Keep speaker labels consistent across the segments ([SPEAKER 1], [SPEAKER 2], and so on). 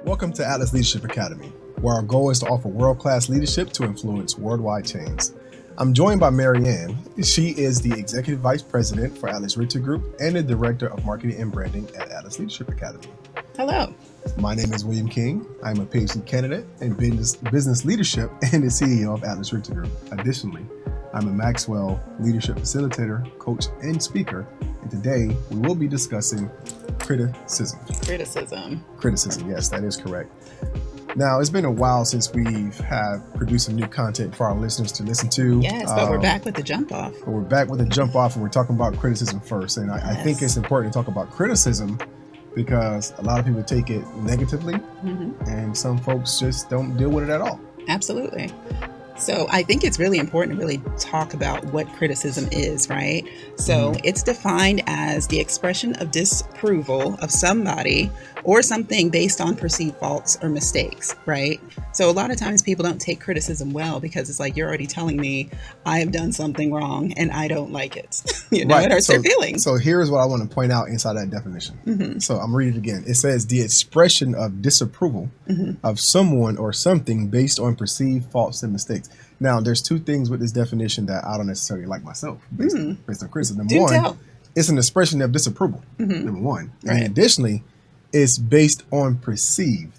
[SPEAKER 1] Welcome to Atlas Leadership Academy, where our goal is to offer world-class leadership to influence worldwide change. I'm joined by Mary Ann. She is the Executive Vice President for Atlas Richter Group and the Director of Marketing and Branding at Atlas Leadership Academy.
[SPEAKER 2] Hello.
[SPEAKER 1] My name is William King. I'm a PhD candidate in business leadership and the CEO of Atlas Richter Group. Additionally, I'm a Maxwell Leadership Facilitator, Coach, and Speaker. And today we will be discussing criticism. Criticism, yes, that is correct. Now, it's been a while since we have produced some new content for our listeners to listen to.
[SPEAKER 2] Yes, but we're back with the jump off.
[SPEAKER 1] But we're back with the jump off, and we're talking about criticism first. And I think it's important to talk about criticism because a lot of people take it negatively, and some folks just don't deal with it at all.
[SPEAKER 2] Absolutely. So I think it's really important to really talk about what criticism is, right? So it's defined as the expression of disapproval of somebody or something based on perceived faults or mistakes, right? So a lot of times people don't take criticism well because it's like, you're already telling me I have done something wrong and I don't like it. It hurts their feelings.
[SPEAKER 1] So here's what I want to point out inside that definition. So I'm reading it again. It says the expression of disapproval of someone or something based on perceived faults and mistakes. Now, there's two things with this definition that I don't necessarily like myself based on criticism. Number one, it's an expression of disapproval, number one. And additionally, it's based on perceived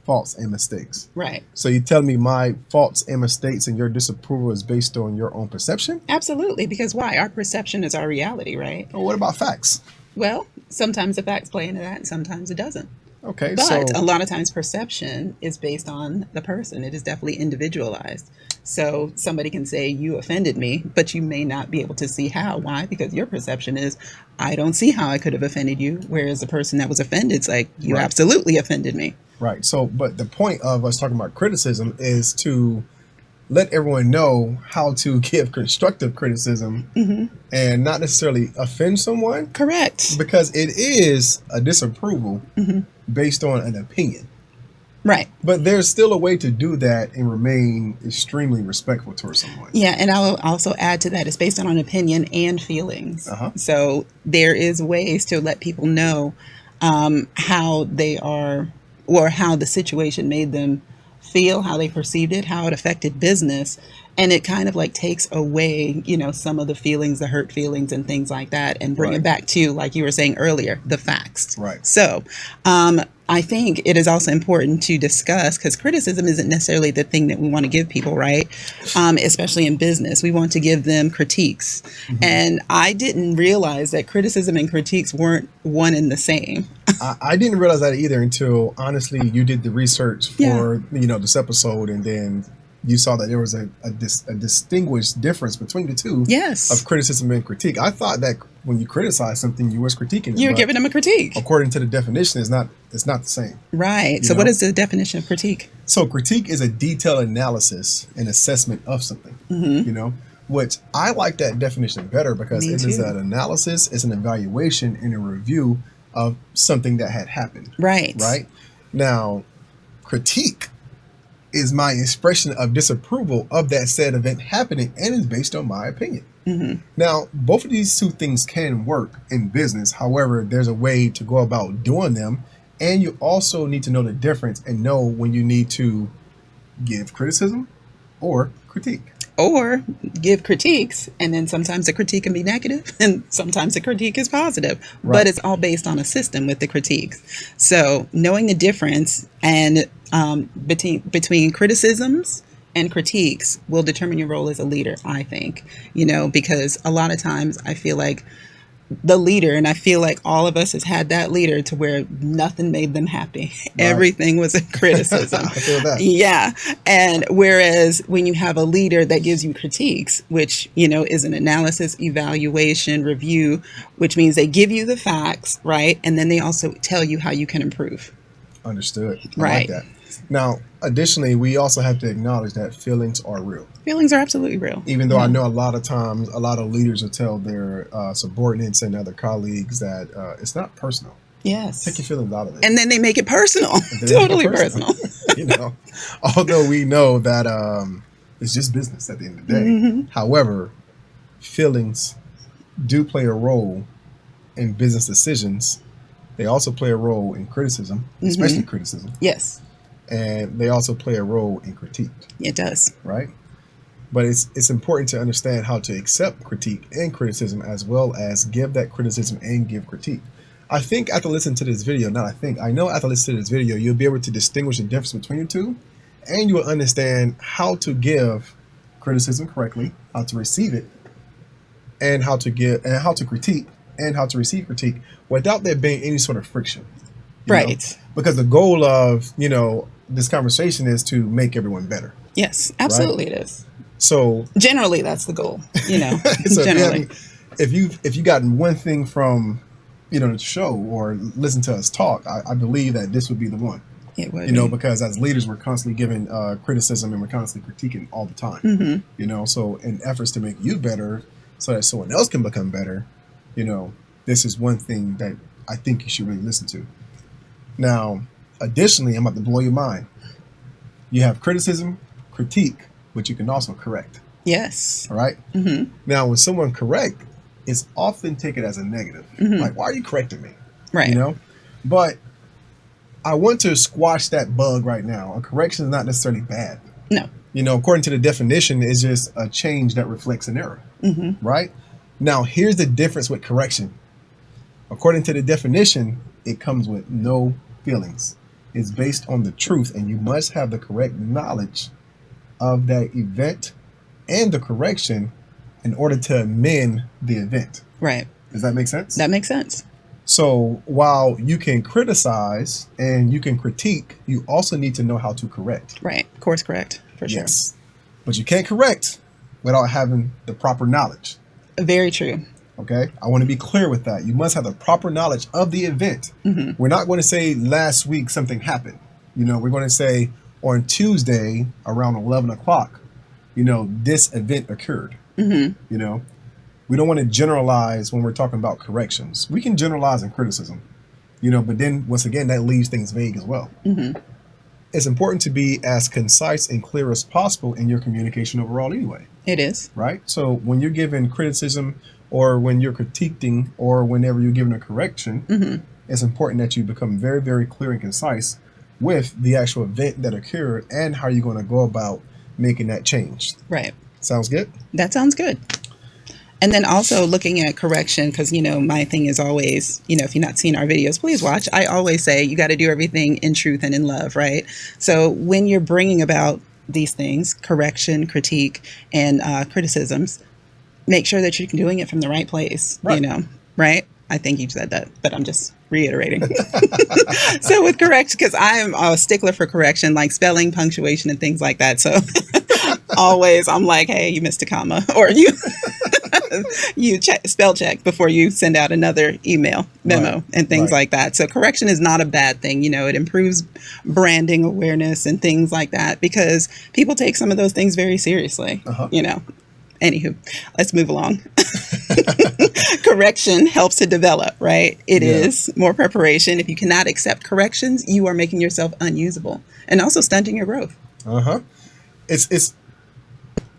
[SPEAKER 1] faults and mistakes.
[SPEAKER 2] Right.
[SPEAKER 1] So you tell me my faults and mistakes and your disapproval is based on your own perception?
[SPEAKER 2] Absolutely. Because why? Our perception is our reality, right?
[SPEAKER 1] Well, what about facts?
[SPEAKER 2] Well, sometimes the facts play into that and sometimes it doesn't.
[SPEAKER 1] Okay,
[SPEAKER 2] but a lot of times perception is based on the person. It is definitely individualized. So somebody can say you offended me, but you may not be able to see how. Why? Because your perception is, I don't see how I could have offended you. Whereas the person that was offended is like, you absolutely offended me.
[SPEAKER 1] Right. So, but the point of us talking about criticism is to let everyone know how to give constructive criticism and not necessarily offend someone.
[SPEAKER 2] Correct.
[SPEAKER 1] Because it is a disapproval based on an opinion.
[SPEAKER 2] Right.
[SPEAKER 1] But there's still a way to do that and remain extremely respectful towards someone.
[SPEAKER 2] Yeah. And I'll also add to that, it's based on an opinion and feelings. So there is ways to let people know how they are or how the situation made them feel, how they perceived it, how it affected business. And it kind of like takes away, some of the feelings, the hurt feelings and things like that, and bring it back to, like you were saying earlier, the facts.
[SPEAKER 1] Right.
[SPEAKER 2] So I think it is also important to discuss, because criticism isn't necessarily the thing that we want to give people, right? Especially in business. We want to give them critiques. And I didn't realize that criticism and critiques weren't one and the same.
[SPEAKER 1] I didn't realize that either until, honestly, you did the research for, this episode, and then you saw that there was a distinguished difference between the two of criticism and critique. I thought that when you criticize something, you was critiquing it.
[SPEAKER 2] You're giving them a critique.
[SPEAKER 1] According to the definition, it's not the same.
[SPEAKER 2] Right. So what is the definition of critique?
[SPEAKER 1] So critique is a detailed analysis and assessment of something, which I like that definition better because it is an analysis, it's an evaluation and a review of something that had happened.
[SPEAKER 2] Right.
[SPEAKER 1] Right. Now, critique is my expression of disapproval of that said event happening and is based on my opinion. Now, both of these two things can work in business. However, there's a way to go about doing them. And you also need to know the difference and know when you need to give criticism or critique.
[SPEAKER 2] Or give critiques, and then sometimes the critique can be negative and sometimes the critique is positive. But it's all based on a system with the critiques. So knowing the difference and between criticisms and critiques will determine your role as a leader, I think, because a lot of times I feel like the leader, and I feel like all of us has had that leader to where nothing made them happy. Everything was a criticism.
[SPEAKER 1] I feel that.
[SPEAKER 2] Yeah. And whereas when you have a leader that gives you critiques, which, is an analysis, evaluation, review, which means they give you the facts, right? And then they also tell you how you can improve.
[SPEAKER 1] Understood. I like that. Now, additionally, we also have to acknowledge that feelings are real.
[SPEAKER 2] Feelings are absolutely real.
[SPEAKER 1] Even though I know a lot of times, a lot of leaders will tell their subordinates and other colleagues that it's not personal.
[SPEAKER 2] Yes.
[SPEAKER 1] Take your feelings out of it.
[SPEAKER 2] And then they make it personal. Totally personal.
[SPEAKER 1] Although we know that it's just business at the end of the day. However, feelings do play a role in business decisions They also play a role in criticism, especially criticism.
[SPEAKER 2] Yes,
[SPEAKER 1] And they also play a role in critique,
[SPEAKER 2] it does.
[SPEAKER 1] right? But it's important to understand how to accept critique and criticism, as well as give that criticism and give critique. I think after listening to this video, I know after listening to this video, you'll be able to distinguish the difference between the two, and you will understand how to give criticism correctly, how to receive it, and how to critique and how to receive critique without there being any sort of friction.
[SPEAKER 2] Right.
[SPEAKER 1] Know? Because the goal of, this conversation is to make everyone better.
[SPEAKER 2] Yes, absolutely it is.
[SPEAKER 1] So
[SPEAKER 2] generally that's the goal,
[SPEAKER 1] so
[SPEAKER 2] generally.
[SPEAKER 1] If you gotten one thing from, the show or listen to us talk, I believe that this would be the one.
[SPEAKER 2] It would be.
[SPEAKER 1] Because as leaders, we're constantly giving criticism and we're constantly critiquing all the time. So in efforts to make you better so that someone else can become better, this is one thing that I think you should really listen to. Now, additionally, I'm about to blow your mind. You have criticism, critique, but you can also correct.
[SPEAKER 2] Yes.
[SPEAKER 1] All right? Now, when someone correct, it's often taken as a negative. Like, why are you correcting me?
[SPEAKER 2] Right.
[SPEAKER 1] But I want to squash that bug right now. A correction is not necessarily bad.
[SPEAKER 2] No.
[SPEAKER 1] According to the definition, it's just a change that reflects an error. Right? Now, here's the difference with correction. According to the definition, it comes with no feelings. It's based on the truth, and you must have the correct knowledge of that event and the correction in order to amend the event.
[SPEAKER 2] Right.
[SPEAKER 1] Does that make sense?
[SPEAKER 2] That makes sense.
[SPEAKER 1] So while you can criticize and you can critique, you also need to know how to correct.
[SPEAKER 2] Right. Course correct, for sure.
[SPEAKER 1] Yes. But you can't correct without having the proper knowledge.
[SPEAKER 2] Very true.
[SPEAKER 1] Okay? I want to be clear with that. You must have the proper knowledge of the event. We're not going to say last week something happened. We're going to say on Tuesday around 11 o'clock, this event occurred. We don't want to generalize when we're talking about corrections. We can generalize in criticism, but then once again, that leaves things vague as well. It's important to be as concise and clear as possible in your communication overall anyway.
[SPEAKER 2] It is.
[SPEAKER 1] Right? So when you're giving criticism or when you're critiquing or whenever you're giving a correction, it's important that you become very, very clear and concise with the actual event that occurred and how you're going to go about making that change.
[SPEAKER 2] Right.
[SPEAKER 1] Sounds good?
[SPEAKER 2] That sounds good. And then also looking at correction, because, my thing is always, if you've not seen our videos, please watch. I always say you got to do everything in truth and in love, right? So when you're bringing about these things, correction, critique, and criticisms, make sure that you're doing it from the right place,
[SPEAKER 1] right.
[SPEAKER 2] Right? I think you said that, but I'm just reiterating. So with correct, because I'm a stickler for correction, like spelling, punctuation, and things like that. So always I'm like, hey, you missed a comma, or you spell check before you send out another memo, right. And things like that. So correction is not a bad thing. It improves branding awareness and things like that because people take some of those things very seriously, Anywho, let's move along. Correction helps to develop, right? It is more preparation. If you cannot accept corrections, you are making yourself unusable and also stunting your growth.
[SPEAKER 1] It's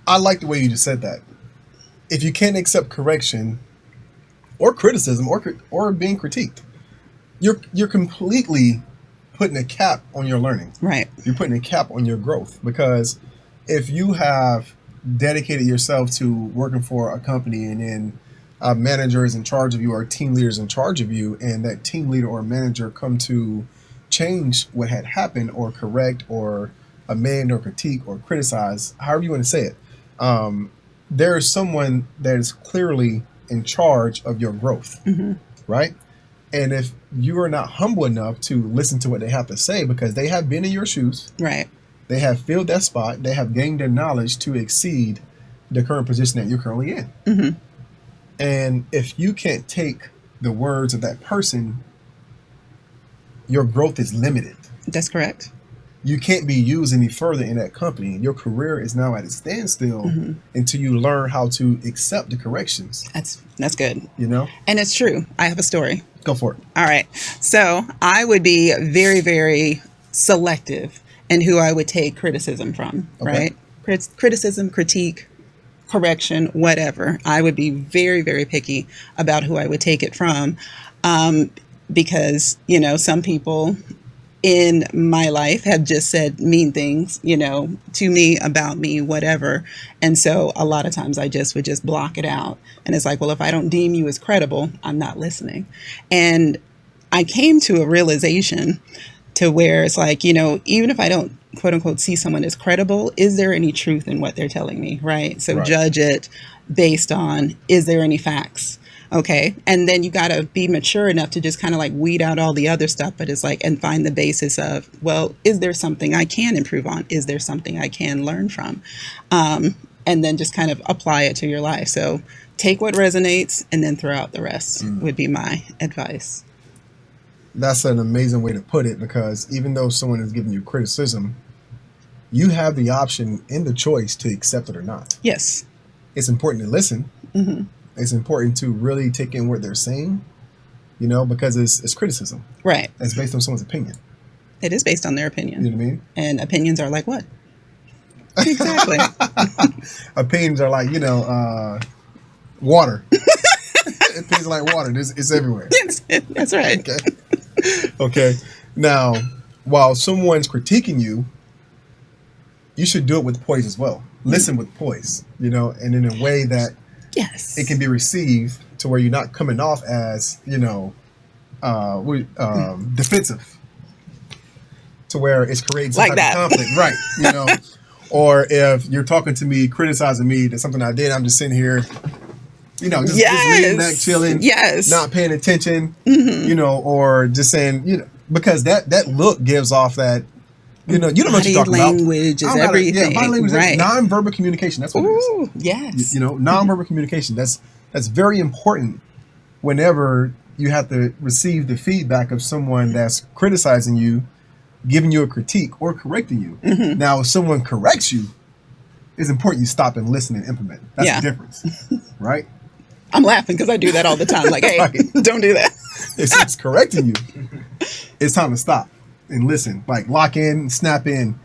[SPEAKER 1] I like the way you just said that. If you can't accept correction or criticism or being critiqued, you're completely putting a cap on your learning.
[SPEAKER 2] Right.
[SPEAKER 1] You're putting a cap on your growth because if you have dedicated yourself to working for a company and then a manager is in charge of you or a team leader is in charge of you and that team leader or manager come to change what had happened or correct or amend or critique or criticize, however you want to say it, there is someone that is clearly in charge of your growth, right? And if you are not humble enough to listen to what they have to say because they have been in your shoes,
[SPEAKER 2] right?
[SPEAKER 1] They have filled that spot. They have gained their knowledge to exceed the current position that you're currently in. And if you can't take the words of that person, your growth is limited.
[SPEAKER 2] That's correct.
[SPEAKER 1] You can't be used any further in that company. Your career is now at a standstill until you learn how to accept the corrections.
[SPEAKER 2] That's good. And it's true. I have a story.
[SPEAKER 1] Go for it.
[SPEAKER 2] All right. So I would be very, very selective in who I would take criticism from, right? Criticism, critique, correction, whatever. I would be very, very picky about who I would take it from. because, some people in my life have just said mean things, to me, about me, whatever. And so a lot of times I just would just block it out. And it's like, well, if I don't deem you as credible, I'm not listening. And I came to a realization to where it's like, even if I don't quote unquote see someone as credible, is there any truth in what they're telling me? Right. So judge it based on, is there any facts? Okay. And then you got to be mature enough to just kind of like weed out all the other stuff. But it's like, and find the basis of, well, is there something I can improve on? Is there something I can learn from? And then just kind of apply it to your life. So take what resonates and then throw out the rest would be my advice.
[SPEAKER 1] That's an amazing way to put it, because even though someone is giving you criticism, you have the option and the choice to accept it or not.
[SPEAKER 2] Yes.
[SPEAKER 1] It's important to listen. Mm-hmm. It's important to really take in what they're saying, because it's criticism.
[SPEAKER 2] Right.
[SPEAKER 1] It's based on someone's opinion.
[SPEAKER 2] It is based on their opinion.
[SPEAKER 1] You know what I mean?
[SPEAKER 2] And opinions are like what? Exactly.
[SPEAKER 1] Opinions are like, water. Opinions are like water. It's everywhere.
[SPEAKER 2] That's right.
[SPEAKER 1] Okay. Now, while someone's critiquing you, you should do it with poise as well. Listen with poise, and in a way that
[SPEAKER 2] yes,
[SPEAKER 1] it can be received to where you're not coming off as, defensive, to where it's creating some
[SPEAKER 2] like
[SPEAKER 1] type of conflict. Right. Or if you're talking to me, criticizing me, that's something I did, I'm just sitting here, just leaning back, chilling, not paying attention, or just saying, because that look gives off that, you don't know what you're talking about.
[SPEAKER 2] Body language is everything.
[SPEAKER 1] Body language, right. Nonverbal communication. That's what it is.
[SPEAKER 2] Yes.
[SPEAKER 1] Nonverbal communication. That's very important whenever you have to receive the feedback of someone that's criticizing you, giving you a critique, or correcting you. Mm-hmm. Now, if someone corrects you, it's important you stop and listen and implement. That's the difference, right?
[SPEAKER 2] I'm laughing because I do that all the time. Like, hey, don't do that.
[SPEAKER 1] If someone's correcting you, it's time to stop and listen. Like, lock in, snap in,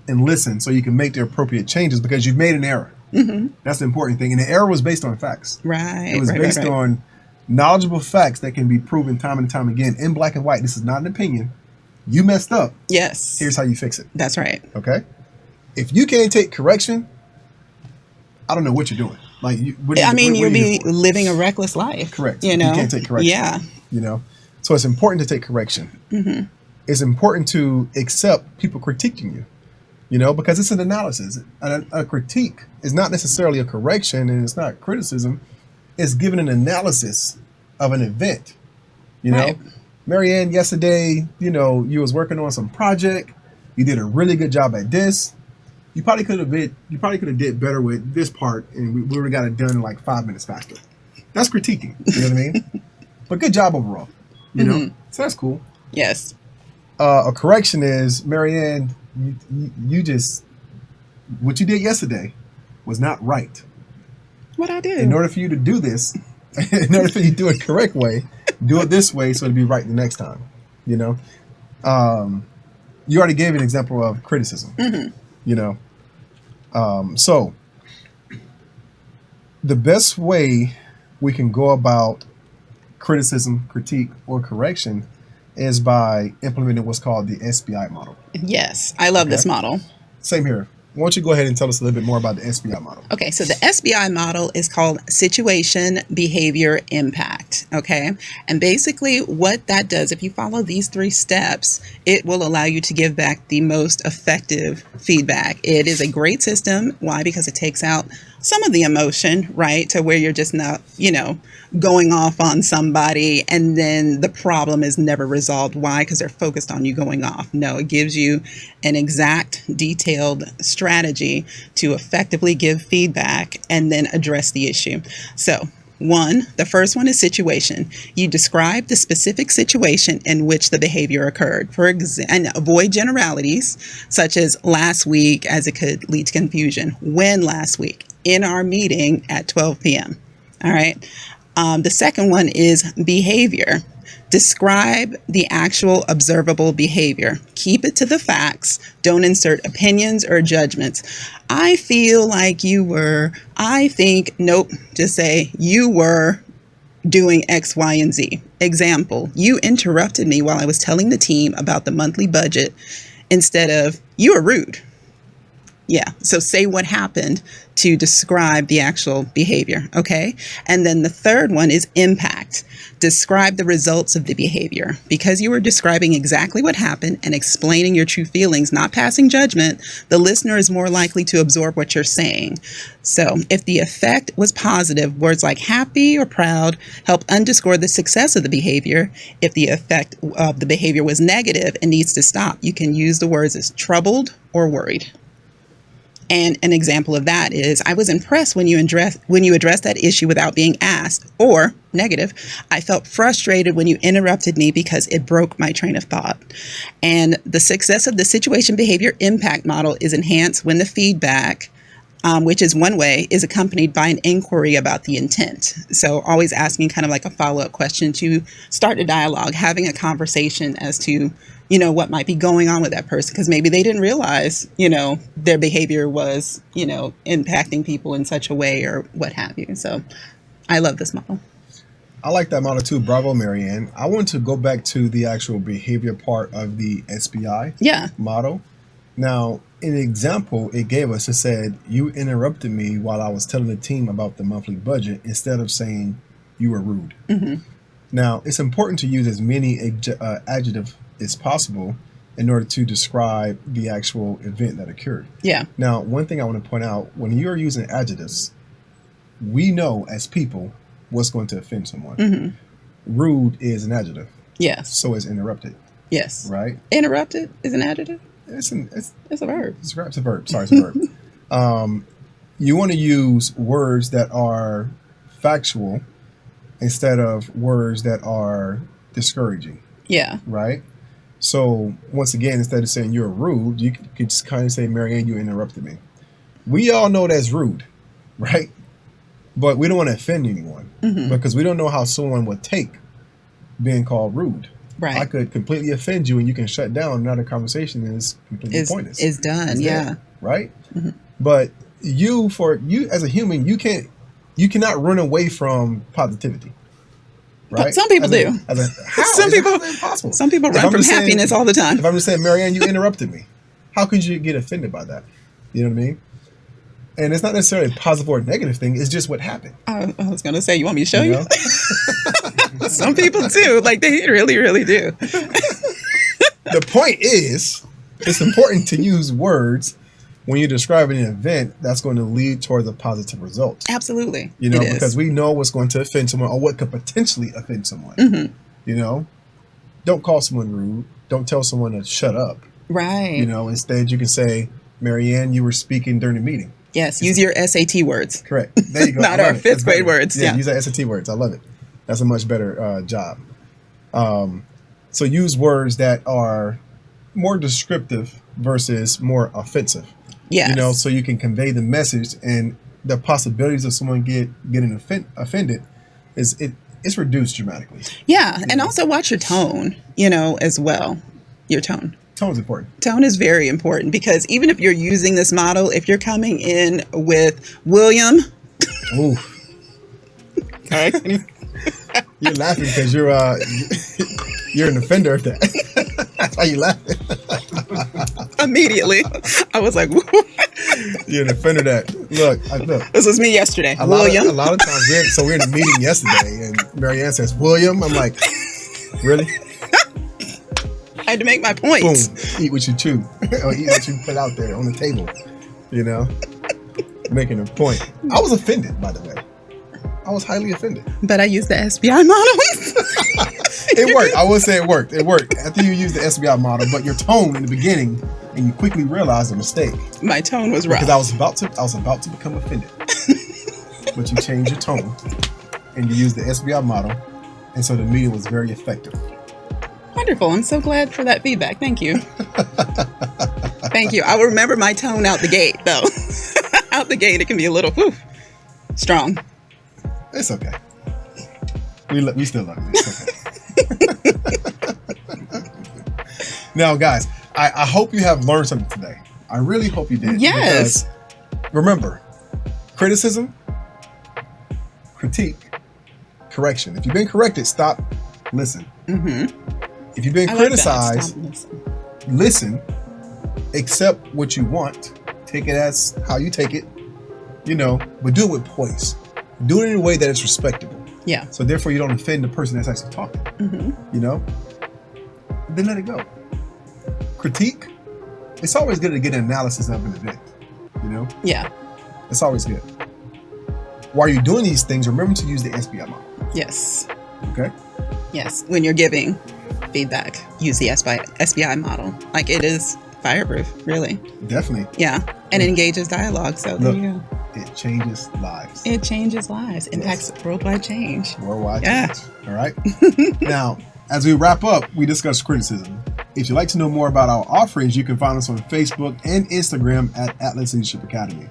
[SPEAKER 1] and listen so you can make the appropriate changes, because you've made an error. Mm-hmm. That's the important thing. And the error was based on facts.
[SPEAKER 2] Right.
[SPEAKER 1] It was based on knowledgeable facts that can be proven time and time again in black and white. This is not an opinion. You messed up.
[SPEAKER 2] Yes.
[SPEAKER 1] Here's how you fix it.
[SPEAKER 2] That's right.
[SPEAKER 1] Okay? If you can't take correction, I don't know what you're doing. Like,
[SPEAKER 2] you'll be living a reckless life.
[SPEAKER 1] Correct. You can't take correction.
[SPEAKER 2] Yeah.
[SPEAKER 1] So it's important to take correction. Mm-hmm. It's important to accept people critiquing you, because it's an analysis. A critique is not necessarily a correction, and it's not criticism. It's giving an analysis of an event.
[SPEAKER 2] Right.
[SPEAKER 1] Marianne, yesterday, you was working on some project. You did a really good job at this. You probably could have did better with this part, and we would have got it done in like 5 minutes faster. That's critiquing. You know what I mean? But good job overall. So that's cool.
[SPEAKER 2] Yes.
[SPEAKER 1] A correction is, Marianne, you just, what you did yesterday was not right.
[SPEAKER 2] What I did?
[SPEAKER 1] In order for you to do this, in order for you to do it correct way, do it this way so it'll be right the next time. You already gave an example of criticism. Mm-hmm. So the best way we can go about criticism, critique, or correction is by implementing what's called the SBI model.
[SPEAKER 2] Yes, I love this model.
[SPEAKER 1] Same here. Why don't you go ahead and tell us a little bit more about the SBI model?
[SPEAKER 2] Okay, so the SBI model is called Situation, Behavior, Impact. Okay, and basically what that does, if you follow these 3 steps, it will allow you to give back the most effective feedback. It is a great system. Why? Because it takes out some of the emotion, right? To where you're just not, going off on somebody and then the problem is never resolved. Why? Because they're focused on you going off. No, it gives you an exact, detailed strategy to effectively give feedback and then address the issue. So, the first one is situation. You describe the specific situation in which the behavior occurred. And avoid generalities such as last week, as it could lead to confusion. When last week? In our meeting at 12 p.m. All right. The second one is behavior. Describe the actual observable behavior. Keep it to the facts. Don't insert opinions or judgments. I feel like you were. I think, nope. Just say you were, doing X, Y, and Z. Example, you interrupted me while I was telling the team about the monthly budget instead of, you are rude. Yeah. So say what happened to describe the actual behavior. Okay. And then the third one is impact. Describe the results of the behavior. Because you were describing exactly what happened and explaining your true feelings, not passing judgment, the listener is more likely to absorb what you're saying. So if the effect was positive, words like happy or proud help underscore the success of the behavior. If the effect of the behavior was negative and needs to stop, you can use the words as troubled or worried. And an example of that is, I was impressed when you addressed that issue without being asked. Or negative, I felt frustrated when you interrupted me because it broke my train of thought. And the success of the situation behavior impact model is enhanced when the feedback, which is one way, is accompanied by an inquiry about the intent. So always asking kind of like a follow-up question to start a dialogue, having a conversation as to, what might be going on with that person, because maybe they didn't realize, their behavior was, impacting people in such a way or what have you. So I love this model.
[SPEAKER 1] I like that model too. Bravo, Marianne. I want to go back to the actual behavior part of the SBI model. Now, in the example it gave us, it said, you interrupted me while I was telling the team about the monthly budget instead of saying you were rude. Mm-hmm. Now, it's important to use as many adjectives as possible in order to describe the actual event that occurred.
[SPEAKER 2] Yeah.
[SPEAKER 1] Now, one thing I want to point out, when you're using adjectives, we know as people what's going to offend someone. Mm-hmm. Rude is an adjective.
[SPEAKER 2] Yes.
[SPEAKER 1] So is interrupted.
[SPEAKER 2] Yes.
[SPEAKER 1] Right?
[SPEAKER 2] Interrupted is an adjective?
[SPEAKER 1] It's a verb. It's a verb. Sorry, it's a verb. You want to use words that are factual instead of words that are discouraging.
[SPEAKER 2] Yeah.
[SPEAKER 1] Right? So once again, instead of saying you're rude, you could just kind of say, Marianne, you interrupted me. We all know that's rude, right? But we don't want to offend anyone because we don't know how someone would take being called rude.
[SPEAKER 2] Right.
[SPEAKER 1] I could completely offend you and you can shut down. Now the conversation is completely pointless.
[SPEAKER 2] It's done. It's dead,
[SPEAKER 1] right? Mm-hmm. But you as a human, you cannot run away from positivity. Right?
[SPEAKER 2] Some people do. Some people
[SPEAKER 1] impossible.
[SPEAKER 2] Some people run from happiness all the time.
[SPEAKER 1] If I'm just saying, Marianne, you interrupted me, how could you get offended by that? You know what I mean? And it's not necessarily a positive or a negative thing. It's just what happened.
[SPEAKER 2] I was going to say, you want me to show you? Some people do. Like, they really, really do.
[SPEAKER 1] The point is, it's important to use words when you're describing an event that's going to lead towards a positive result.
[SPEAKER 2] Absolutely.
[SPEAKER 1] Because we know what's going to offend someone or what could potentially offend someone. Mm-hmm. Don't call someone rude. Don't tell someone to shut up.
[SPEAKER 2] Right.
[SPEAKER 1] Instead you can say, Marianne, you were speaking during the meeting.
[SPEAKER 2] Yes. Use your SAT words.
[SPEAKER 1] Correct. There you go.
[SPEAKER 2] Not our fifth grade words.
[SPEAKER 1] Yeah. Use our SAT words. I love it. That's a much better job. So use words that are more descriptive versus more offensive.
[SPEAKER 2] Yes.
[SPEAKER 1] So you can convey the message, and the possibilities of someone getting offended it's reduced dramatically.
[SPEAKER 2] Yeah, and also watch your tone, as well. Your tone.
[SPEAKER 1] Tone is important.
[SPEAKER 2] Tone is very important because even if you're using this model, if you're coming in with William.
[SPEAKER 1] Ooh.
[SPEAKER 2] Okay.
[SPEAKER 1] You're laughing because you're an offender of that. That's why you laughing.
[SPEAKER 2] Immediately. I was like,
[SPEAKER 1] you're an offender that. Look.
[SPEAKER 2] This was me yesterday.
[SPEAKER 1] A lot of times, we're in a meeting yesterday, and Marianne says, William. I'm like, really?
[SPEAKER 2] I had to make my point.
[SPEAKER 1] Boom. Eat what you chew. Or eat what you put out there on the table. Making a point. I was offended, by the way. I was highly offended.
[SPEAKER 2] But I used the SBI model.
[SPEAKER 1] It worked. I will say it worked. It worked. After you used the SBI model, but your tone in the beginning, and you quickly realized a mistake.
[SPEAKER 2] My tone was rough.
[SPEAKER 1] Because I was about to become offended. But you changed your tone, and you used the SBI model, and so the meeting was very effective.
[SPEAKER 2] Wonderful. I'm so glad for that feedback. Thank you. Thank you. I will remember my tone out the gate, though. Out the gate, it can be a little strong.
[SPEAKER 1] It's okay. We still love it. It's okay. Now, guys, I hope you have learned something today. I really hope you did.
[SPEAKER 2] Yes.
[SPEAKER 1] Because remember, criticism, critique, correction. If you've been corrected, stop, listen. If you've been
[SPEAKER 2] I like that.
[SPEAKER 1] criticized,
[SPEAKER 2] Stop and listen.
[SPEAKER 1] listen, accept what you want, take it as how you take it, but do it with poise. Do it in a way that is respectable.
[SPEAKER 2] Yeah.
[SPEAKER 1] So therefore you don't offend the person that's actually talking. Then let it go. Critique, it's always good to get an analysis of an event.
[SPEAKER 2] Yeah.
[SPEAKER 1] It's always good. While you're doing these things, remember to use the SBI model.
[SPEAKER 2] Yes.
[SPEAKER 1] Okay?
[SPEAKER 2] Yes. When you're giving feedback, use the SBI model. Like, it is fireproof, really.
[SPEAKER 1] Definitely.
[SPEAKER 2] Yeah. And it engages dialogue. So there you go.
[SPEAKER 1] It changes lives.
[SPEAKER 2] It changes lives. Impacts worldwide change.
[SPEAKER 1] Worldwide
[SPEAKER 2] Yeah.
[SPEAKER 1] change. All right? Now, as we wrap up, we discussed criticism. If you'd like to know more about our offerings, you can find us on Facebook and Instagram at Atlas Leadership Academy.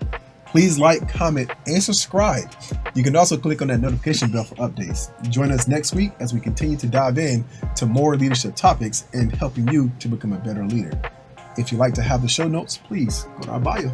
[SPEAKER 1] Please like, comment, and subscribe. You can also click on that notification bell for updates. Join us next week as we continue to dive in to more leadership topics and helping you to become a better leader. If you'd like to have the show notes, please go to our bio.